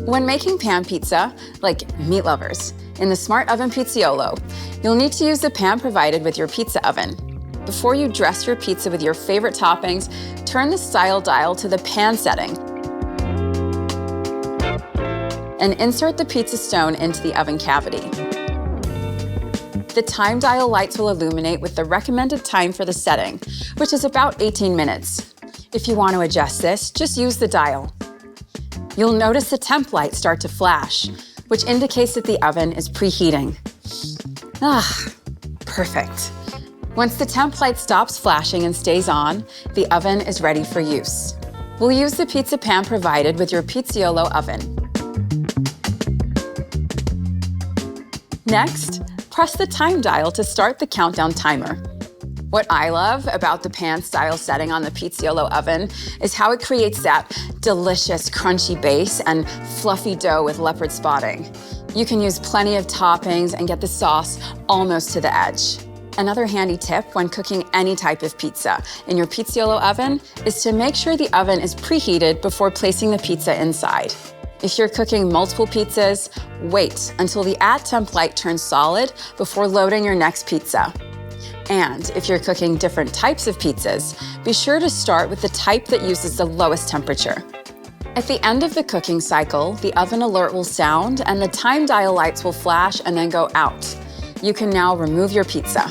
When making pan pizza, like meat lovers, in the Smart Oven Pizzaiolo, you'll need to use the pan provided with your pizza oven. Before you dress your pizza with your favorite toppings, turn the style dial to the pan setting and insert the pizza stone into the oven cavity. The time dial lights will illuminate with the recommended time for the setting, which is about 18 minutes. If you want to adjust this, just use the dial. You'll notice the temp light start to flash, which indicates that the oven is preheating. Perfect. Once the temp light stops flashing and stays on, the oven is ready for use. We'll use the pizza pan provided with your Pizzaiolo oven. Next, press the time dial to start the countdown timer. What I love about the pan style setting on the Pizzaiolo oven is how it creates that delicious crunchy base and fluffy dough with leopard spotting. You can use plenty of toppings and get the sauce almost to the edge. Another handy tip when cooking any type of pizza in your Pizzaiolo oven is to make sure the oven is preheated before placing the pizza inside. If you're cooking multiple pizzas, wait until the At Temp light turns solid before loading your next pizza. And if you're cooking different types of pizzas, be sure to start with the type that uses the lowest temperature. At the end of the cooking cycle, the oven alert will sound and the time dial lights will flash and then go out. You can now remove your pizza.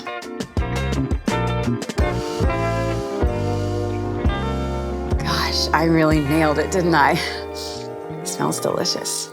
Gosh, I really nailed it, didn't I? It smells delicious.